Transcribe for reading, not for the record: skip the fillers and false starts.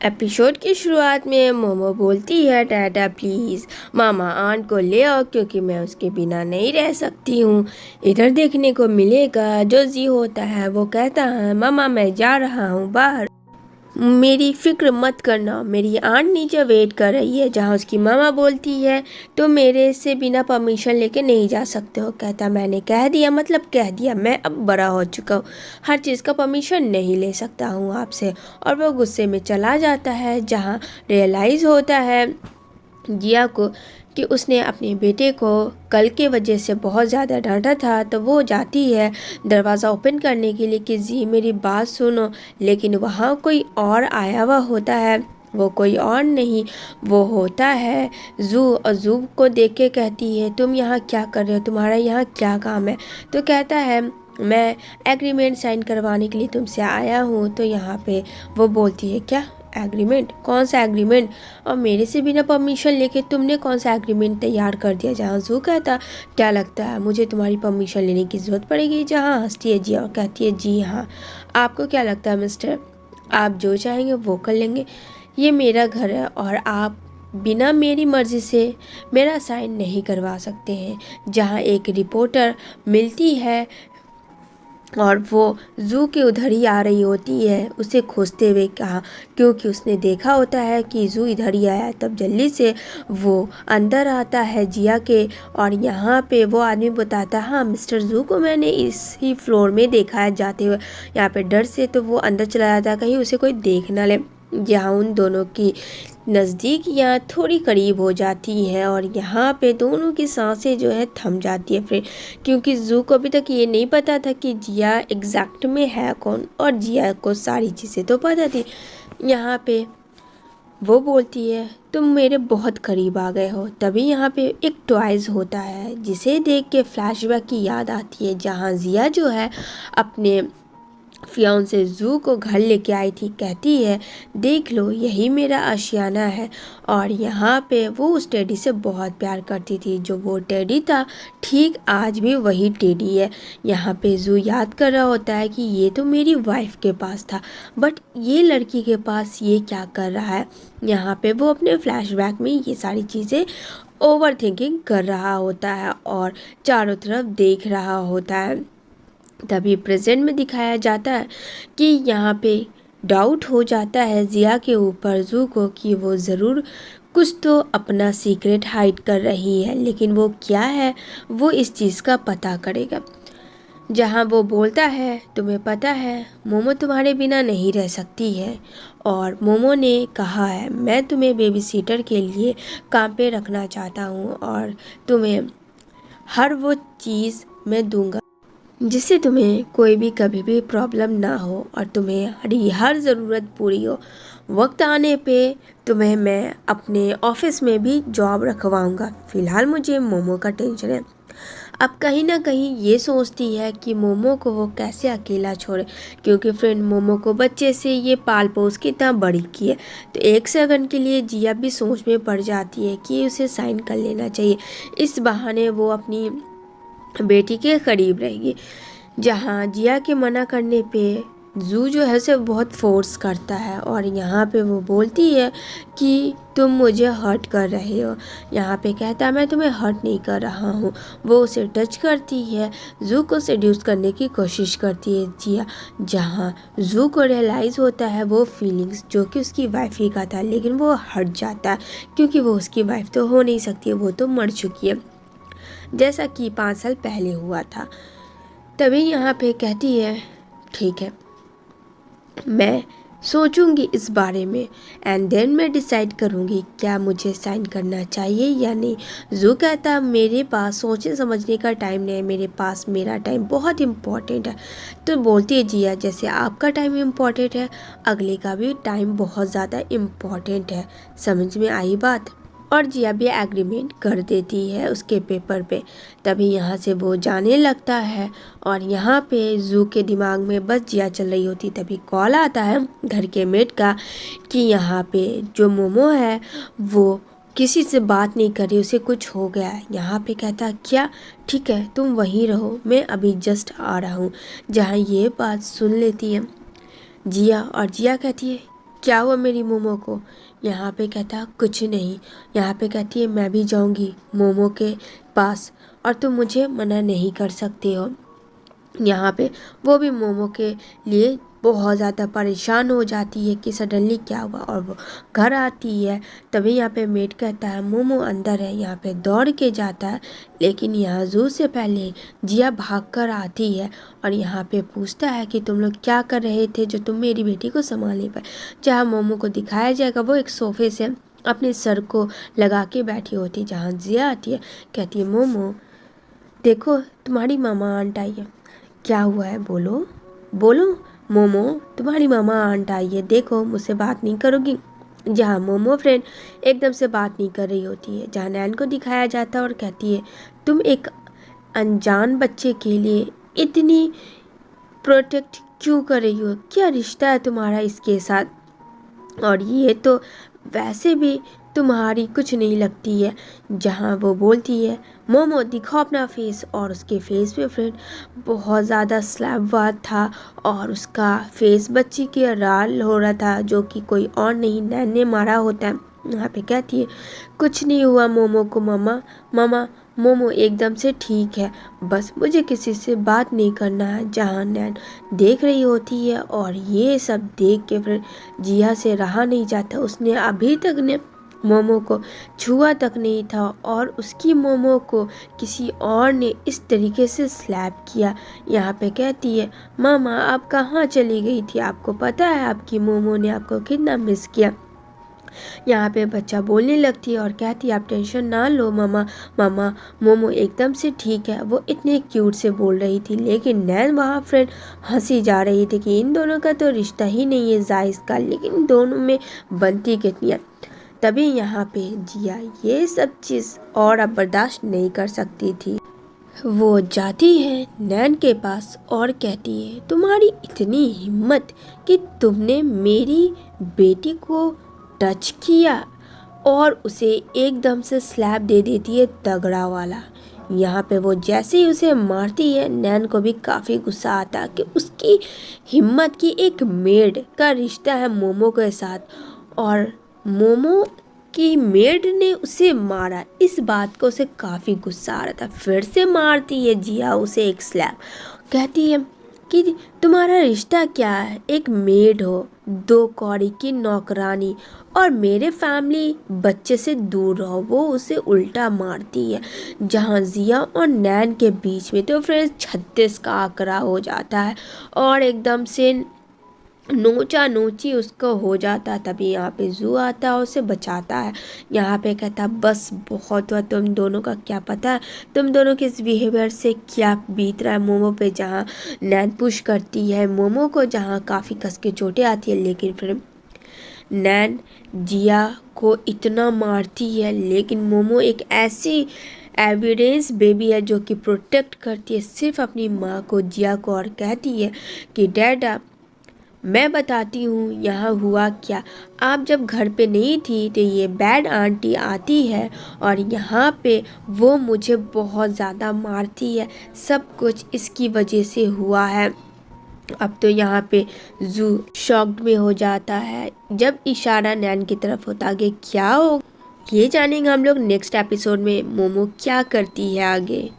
Episode की शुरुआत में मोमो बोलती है, टाटा प्लीज़ मामा आंट को ले आओ क्योंकि मैं उसके बिना नहीं रह सकती हूँ। इधर देखने को मिलेगा जो जी होता है वो कहता है, मामा मैं जा रहा हूँ बाहर, मेरी फिक्र मत करना, मेरी आंट नीचे वेट कर रही है। जहाँ उसकी मामा बोलती है, तो मेरे से बिना परमिशन लेके नहीं जा सकते हो। कहता मैंने कह दिया मतलब कह दिया, मैं अब बड़ा हो चुका हूँ, हर चीज़ का परमिशन नहीं ले सकता हूँ आपसे। और वो गुस्से में चला जाता है। जहाँ रियलाइज़ होता है जिया को कि उसने अपने बेटे को कल के वजह से बहुत ज़्यादा डांटा था, तो वो जाती है दरवाज़ा ओपन करने के लिए कि जी मेरी बात सुनो। लेकिन वहाँ कोई और आया हुआ होता है। वो कोई और नहीं, वो होता है जू। और जू को देख के कहती है, तुम यहाँ क्या कर रहे हो, तुम्हारा यहाँ क्या काम है। तो कहता है मैं एग्रीमेंट साइन करवाने के लिए तुमसे आया हूँ। तो यहाँ पे वो बोलती है, क्या एग्रीमेंट, कौन सा एग्रीमेंट, और मेरे से बिना परमिशन लेके तुमने कौन सा एग्रीमेंट तैयार कर दिया। जहाँ जू कहता क्या लगता है मुझे तुम्हारी परमिशन लेने की ज़रूरत पड़ेगी। जहाँ हंसती है जिया और कहती है जी हाँ, आपको क्या लगता है मिस्टर, आप जो चाहेंगे वो कर लेंगे, ये मेरा घर है और आप बिना मेरी मर्ज़ी से मेरा साइन नहीं करवा सकते हैं। जहाँ एक रिपोर्टर मिलती है और वो जू के उधर ही आ रही होती है, उसे खोजते हुए कहा, क्योंकि उसने देखा होता है कि जू इधर ही आया। तब जल्दी से वो अंदर आता है जिया के, और यहाँ पे वो आदमी बताता है, हाँ मिस्टर जू को मैंने इसी फ्लोर में देखा है जाते हुए। यहाँ पे डर से तो वो अंदर चला जाता है कहीं उसे कोई देख ना ले। जहाँ उन दोनों की नज़दीकियाँ थोड़ी करीब हो जाती हैं और यहाँ पे दोनों की सांसें जो है थम जाती है फिर, क्योंकि जू को अभी तक ये नहीं पता था कि जिया एग्जैक्ट में है कौन, और जिया को सारी चीज़ें तो पता थी। यहाँ पे वो बोलती है, तुम मेरे बहुत करीब आ गए हो। तभी यहाँ पे एक टॉयज़ होता है जिसे देख के फ्लैशबैक की याद आती है, जहाँ जिया जो है अपने फियांसे जू को घर लेके आई थी। कहती है देख लो यही मेरा आशियाना है। और यहाँ पे वो उस टेडी से बहुत प्यार करती थी। जो वो टेडी था ठीक आज भी वही टेडी है। यहाँ पे जू याद कर रहा होता है कि ये तो मेरी वाइफ के पास था, बट ये लड़की के पास ये क्या कर रहा है। यहाँ पे वो अपने फ्लैशबैक में ये सारी चीज़ें ओवर थिंकिंग कर रहा होता है और चारों तरफ देख रहा होता है। तभी प्रेजेंट में दिखाया जाता है कि यहाँ पे डाउट हो जाता है जिया के ऊपर जू को कि वो ज़रूर कुछ तो अपना सीक्रेट हाइड कर रही है, लेकिन वो क्या है वो इस चीज़ का पता करेगा। जहाँ वो बोलता है, तुम्हें पता है मोमो तुम्हारे बिना नहीं रह सकती है, और मोमो ने कहा है मैं तुम्हें बेबी सीटर के लिए काम पे रखना चाहता हूँ और तुम्हें हर वो चीज़ मैं दूंगा जिससे तुम्हें कोई भी कभी भी प्रॉब्लम ना हो और तुम्हें हर ज़रूरत पूरी हो। वक्त आने पे तुम्हें मैं अपने ऑफिस में भी जॉब रखवाऊंगा। फ़िलहाल मुझे मोमो का टेंशन है। अब कहीं ना कहीं ये सोचती है कि मोमो को वो कैसे अकेला छोड़े, क्योंकि फ्रेंड मोमो को बच्चे से ये पाल पोस के इतना बड़ी की है। तो एक सेकंड के लिए जिया भी सोच में पड़ जाती है कि उसे साइन कर लेना चाहिए, इस बहाने वो अपनी बेटी के करीब रहेगी। जहाँ जिया के मना करने पे जू जो है उसे बहुत फोर्स करता है और यहाँ पे वो बोलती है कि तुम मुझे हर्ट कर रहे हो। यहाँ पे कहता है मैं तुम्हें हर्ट नहीं कर रहा हूँ। वो उसे टच करती है, जू को सेड्यूस करने की कोशिश करती है जिया। जहाँ जू को रियलाइज़ होता है वो फीलिंग्स जो कि उसकी वाइफ ही का था, लेकिन वो हट जाता है क्योंकि वो उसकी वाइफ तो हो नहीं सकती, वो तो मर चुकी है जैसा कि 5 साल पहले हुआ था। तभी यहाँ पे कहती है ठीक है मैं सोचूंगी इस बारे में एंड देन मैं डिसाइड करूंगी क्या मुझे साइन करना चाहिए या नहीं। जू कहता मेरे पास सोचने समझने का टाइम नहीं है, मेरे पास मेरा टाइम बहुत इम्पोर्टेंट है। तो बोलती है जिया जैसे आपका टाइम इम्पोर्टेंट है अगले का भी टाइम बहुत ज़्यादा इम्पोर्टेंट है। समझ में आई बात। और जिया भी एग्रीमेंट कर देती है उसके पेपर पे। तभी यहाँ से वो जाने लगता है और यहाँ पे जू के दिमाग में बस जिया चल रही होती। तभी कॉल आता है घर के मेट का कि यहाँ पे जो मोमो है वो किसी से बात नहीं कर रही, उसे कुछ हो गया है। यहाँ पे कहता क्या, ठीक है तुम वहीं रहो, मैं अभी जस्ट आ रहा हूँ। जहाँ ये बात सुन लेती है जिया और जिया कहती है क्या हुआ मेरी मोमो को? यहाँ पे कहता कुछ नहीं। यहाँ पे कहती है मैं भी जाऊँगी मोमो के पास और तुम मुझे मना नहीं कर सकते हो। यहाँ पे वो भी मोमो के लिए बहुत ज़्यादा परेशान हो जाती है कि सडनली क्या हुआ, और वो घर आती है। तभी यहाँ पे मेड कहता है मोमो अंदर है। यहाँ पे दौड़ के जाता है, लेकिन यहाँ जू से पहले जिया भाग कर आती है और यहाँ पे पूछता है कि तुम लोग क्या कर रहे थे जो तुम मेरी बेटी को संभाल नहीं पाए। जहाँ मोमो को दिखाया जाएगा वो एक सोफे से अपने सर को लगा के बैठी होती है। जहाँ जिया आती है, कहती है मोमो देखो तुम्हारी मामा आंट आई है। क्या हुआ है, बोलो बोलो। मोमो तुम्हारी मामा आंट आई है, देखो मुझसे बात नहीं करोगी। जहाँ मोमो फ्रेंड एकदम से बात नहीं कर रही होती है। जहाँ नैन को दिखाया जाता है और कहती है तुम एक अनजान बच्चे के लिए इतनी प्रोटेक्ट क्यों कर रही हो, क्या रिश्ता है तुम्हारा इसके साथ, और ये तो वैसे भी तुम्हारी कुछ नहीं लगती है। जहाँ वो बोलती है मोमो दिखाओ अपना फेस, और उसके फेस पे फ्रेंड बहुत ज़्यादा स्लैब हुआ था और उसका फेस बच्ची के लाल हो रहा था, जो कि कोई और नहीं नैन ने मारा होता है। यहाँ पे कहती है कुछ नहीं हुआ मोमो को मामा। मामा मोमो एकदम से ठीक है, बस मुझे किसी से बात नहीं करना है। जहाँ नैन देख रही होती है और ये सब देख के फिर जिया से रहा नहीं जाता। उसने अभी तक ने मोमो को छुआ तक नहीं था और उसकी मोमो को किसी और ने इस तरीके से स्लैप किया। यहाँ पे कहती है मामा आप कहाँ चली गई थी, आपको पता है आपकी मोमो ने आपको कितना मिस किया। यहाँ पे बच्चा बोलने लगती है और कहती है आप टेंशन ना लो मामा, मामा मोमो एकदम से ठीक है। वो इतने क्यूट से बोल रही थी, लेकिन नैन वहाँ फ्रेंड हंसी जा रही थी कि इन दोनों का तो रिश्ता ही नहीं है जायज़ का, लेकिन दोनों में बनती कितनी है। तभी यहाँ पे जिया ये सब चीज़ और अब बर्दाश्त नहीं कर सकती थी। वो जाती है नैन के पास और कहती है तुम्हारी इतनी हिम्मत कि तुमने मेरी बेटी को टच किया, और उसे एकदम से स्लैप दे देती है तगड़ा वाला। यहाँ पे वो जैसे ही उसे मारती है, नैन को भी काफ़ी गुस्सा आता है कि उसकी हिम्मत की एक मेड का रिश्ता है मोमो के साथ, और मोमो की मेड ने उसे मारा। इस बात को उसे काफ़ी गुस्सा आ रहा था। फिर से मारती है जिया उसे एक स्लैप, कहती है कि तुम्हारा रिश्ता क्या है, एक मेड हो, दो कौड़ी की नौकरानी, और मेरे फैमिली बच्चे से दूर रहो। वो उसे उल्टा मारती है। जहाँ जिया और नैन के बीच में तो फ्रेंड्स 36 का आंकड़ा हो जाता है और एकदम से नोचा नोची उसको हो जाता। तभी यहाँ पे जू आता है, उसे बचाता है। यहाँ पे कहता बस बहुत हुआ, तुम दोनों का क्या पता है तुम दोनों के इस बिहेवियर से क्या बीत रहा है मोमो पे। जहाँ नैन पुश करती है मोमो को, जहाँ काफ़ी कस के चोटें आती है, लेकिन फिर नैन जिया को इतना मारती है। लेकिन मोमो एक ऐसी एविडेंस बेबी है जो कि प्रोटेक्ट करती है सिर्फ अपनी माँ को, जिया को, और कहती है कि डैडा मैं बताती हूँ यहाँ हुआ क्या। आप जब घर पे नहीं थी तो ये बैड आंटी आती है और यहाँ पे वो मुझे बहुत ज़्यादा मारती है। सब कुछ इसकी वजह से हुआ है। अब तो यहाँ पे जू शॉक्ड में हो जाता है जब इशारा नैन की तरफ होता। आगे क्या हो ये जानेंगे हम लोग नेक्स्ट एपिसोड में, मोमो क्या करती है आगे।